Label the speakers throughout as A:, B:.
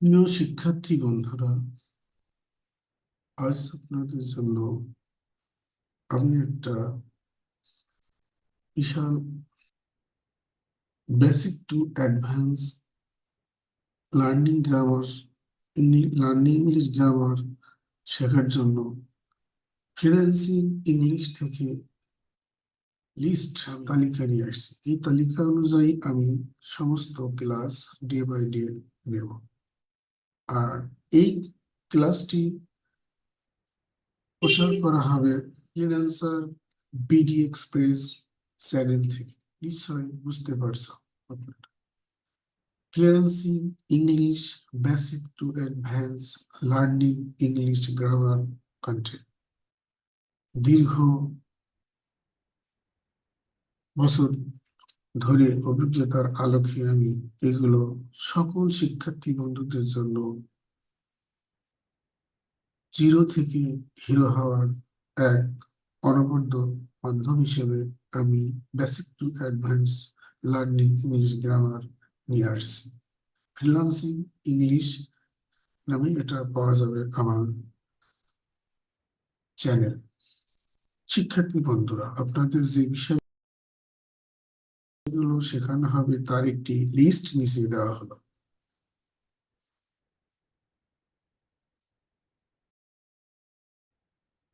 A: প্রিয় শিক্ষার্থী বন্ধুরা, আজ আপনাদের জন্য আমি একটা বিশাল basic to advance learning English grammar শেখার জন্য ফ্রিল্যান্সিং ইংলিশ থেকে তালিকা নিয়ে আসছি। এই তালিকা অনুযায়ী আমি সমস্ত ক্লাস ডে বাই ডে নেব। আর এই ক্লাসটি প্রচার করা হবে ফ্রিল্যান্সার বিডি এক্সপ্রেস চ্যানেল থেকে। নিশ্চয়ই বুঝতে পারছো আপনারা। Freelancing English basic to advance learning English grammar content. দীর্ঘ বছর ধরে অভিজ্ঞতার আলোকে আমি এগুলো সকল শিক্ষার্থী বন্ধুদের জন্য জিরো থেকে হিরো হওয়ার এক অনবদ্য মাধ্যম হিসেবে আমি basic to advance learning English grammar নিয়ে আসছি। ফ্রিল্যান্সিং ইংলিশ নামে এটা পাওয়া যাবে আমার চ্যানেল। শিক্ষার্থী বন্ধুরা, আপনাদের যে বিষয়গুলো শেখানো হবে তার একটি লিস্ট নিচে দেওয়া হলো।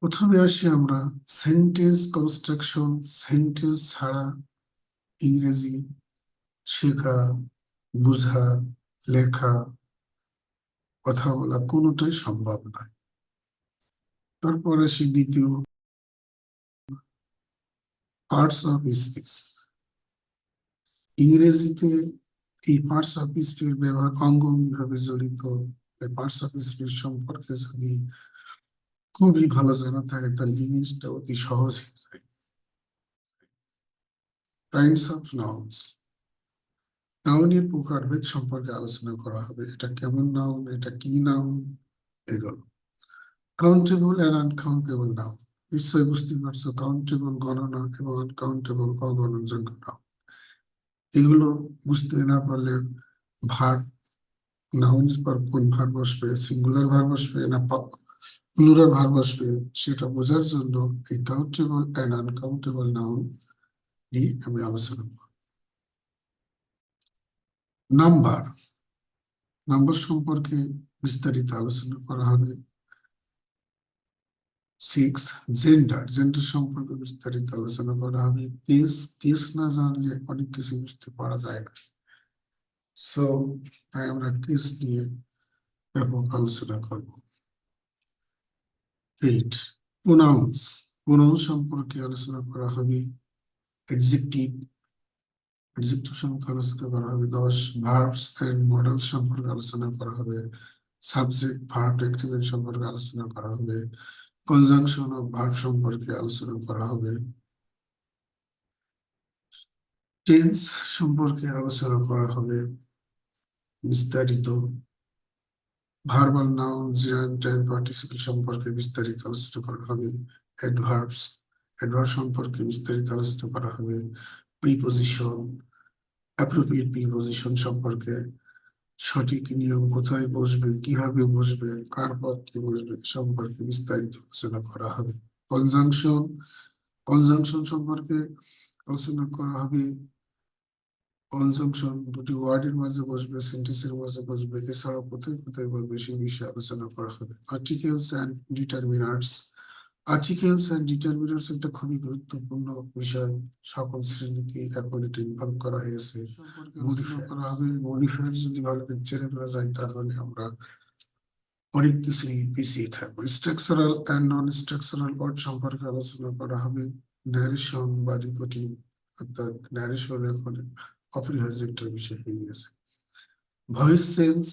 A: প্রথমে আসি আমরা সেন্টেন্স কনস্ট্রাকশন। সেন্টেন্স ছাড়া ইংরেজি শেখা, বোঝা, লেখা, কথা বলা কোনোটাই সম্ভব নয়। তারপর আসি দ্বিতীয়, পার্টস অফ স্পিচ। ইংরেজিতে এই পার্টস অফ স্পিচের ব্যবহার অঙ্গাঙ্গিভাবে জড়িত। পার্টস অফ স্পিচ সম্পর্কে যদি খুবই ভালো জানা থাকে তাহলে ইংলিশটা অতি সহজ হয়ে যায়। Kinds of nouns. নাউনের প্রকারভেদ সম্পর্কে আলোচনা করা হবে। এটা কেমন নাউন, এটা কি নাউন, এগুলো। Countable and uncountable noun. নিশ্চয়ই বুঝতে পারছো, কাউন্টেবল গণনা এবং আনকাউন্টেবল অগণনযোগ্য নাউন। এগুলো বুঝতে না পারলে ভার্ব, নাউনের পর কোন ভার্ব বসবে, সিঙ্গুলার ভার্ব বসবে না প্লুরাল ভার্ব বসবে, সেটা বোঝার জন্য এই কাউন্টেবল এন্ড আনকাউন্টেবল নাউন নিয়ে আমি আলোচনা করব। নাম্বার। নাম্বার সম্পর্কে বিস্তারিত আলোচনা করা হবে। 6, জেন্ডার। জেন্ডার সম্পর্কে বিস্তারিত আলোচনা করা হবে। কেস না জানলে অনেক কিছু বুঝতে পারা যায় না। সো তাই আমরা কেস নিয়ে ব্যাপক আলোচনা করব। 8, প্রোনাউন্স। প্রোনাউন্স সম্পর্কে আলোচনা করা হবে। অ্যাডজেক্টিভ সম্পর্কে আলোচনা করা হবে। 10, ভার্বস এন্ড মডেল সম্পর্কে আলোচনা করা হবে। সাবজেক্ট, ভার্ব, অ্যাক্টিভিটি সম্পর্কে আলোচনা করা হবে। কনজাংশন অফ ভার্ব সম্পর্কে আলোচনা করা হবে। টেন্স সম্পর্কে আলোচনা করা হবে বিস্তারিত। ভার্বাল নাউন, জিরান্ড, টাইম পার্টিসিপল সম্পর্কে বিস্তারিত আলোচনা করা হবে। অ্যাডভার্বস সম্পর্কে বিস্তারিত আলোচনা করা হবে। প্রিপোজিশন, অ্যাপ্রোপ্রিয়েট প্রিপোজিশন সম্পর্কে, সঠিক নিয়ম, কোথায় বসবে, কিভাবে বসবে, কার পর কি বসবে সম্পর্কে বিস্তারিত আলোচনা করা হবে। কনজাংশন সম্পর্কে আলোচনা করা হবে। কনজাংশন দুটি ওয়ার্ডের মাঝে বসবে, সেন্টেন্সের মাঝে বসবে, এছাড়াও কোথায় কোথায় বসবে সেই বিষয়ে আলোচনা করা হবে। Articles and determiners. Articles and determiners একটা খুবই গুরুত্বপূর্ণ বিষয়। সকল শ্রেণীতে এখন এটা ইনভলভ করা হয়েছে। মডিফাই করা হবে। মডিফায়ার যদি ভালো জেনে ফেলা যায় তাহলে আমরা অনেক কিছু পিছিয়ে থাকবো। Structural and non structural word সম্পর্কে আলোচনা করা হবে। ন্যারেশন বা রিপোর্টিং, অর্থাৎ ন্যারেশন এখন অপরিহার্য একটা বিষয় হয়ে গেছে। ভয়েস চেঞ্জ,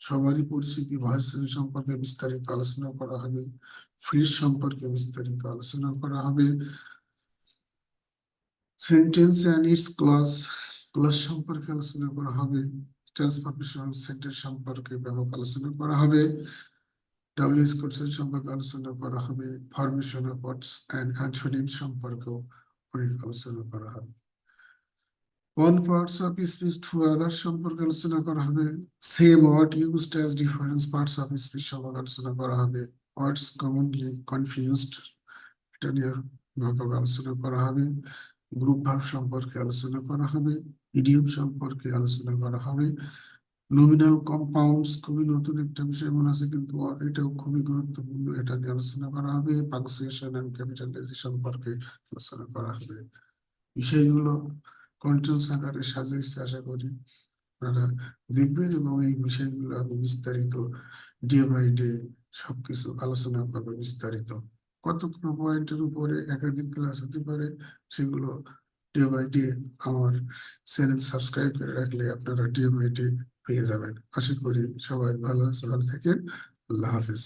A: সবারই পরিচিতি। ভয়েস চেঞ্জ সম্পর্কে বিস্তারিত আলোচনা করা হবে। ফ্রিজ সম্পর্কে বিস্তারিত আলোচনা করা হবে। সেন্টেন্স এন্ড ইটস ক্লজ সম্পর্কে আলোচনা করা হবে। ট্রান্সফরমেশন সেন্টেন্স সম্পর্কে ব্যাপক আলোচনা করা হবে। ডাব্লিউএস কোর্সের সম্পর্কে আলোচনা করা হবে। Formation of words and antonym সম্পর্কেও অনেক আলোচনা করা হবে। One parts of speech to others সম্পর্কে আলোচনা করা হবে। Same word used as different parts of speech সম্পর্কে আলোচনা করা হবে। Words commonly confused এটা নিয়ে ব্যাপক আলোচনা করা হবে। গ্রুপ ভার্ব সম্পর্কে আলোচনা করা হবে। ইডিয়ম সম্পর্কে আলোচনা করা হবে। নমিনাল কম্পাউন্ডস খুবই নতুন একটা বিষয় মনে আছে, কিন্তু এটাও খুবই গুরুত্বপূর্ণ, এটা নিয়ে আলোচনা করা হবে। পাংচুয়েশন এন্ড ক্যাপিটালাইজেশন সম্পর্কে আলোচনা করা হবে। বিষয়গুলো কন্টেন্টস আকারে সাজিয়েছি, আশা করি আপনারা দেখবেন এবং এই বিষয়গুলো আমি বিস্তারিত ডে বাই ডে সবকিছু আলোচনা করবো বিস্তারিত। কতগুলো পয়েন্টের উপরে একাধিক ক্লাস হতে পারে, সেগুলো ডে বাই ডে আমার চ্যানেল সাবস্ক্রাইব করে রাখলে আপনারা ডে বাই ডে পেয়ে যাবেন। আশা করি সবাই ভালো থাকেন। আল্লাহ হাফিজ।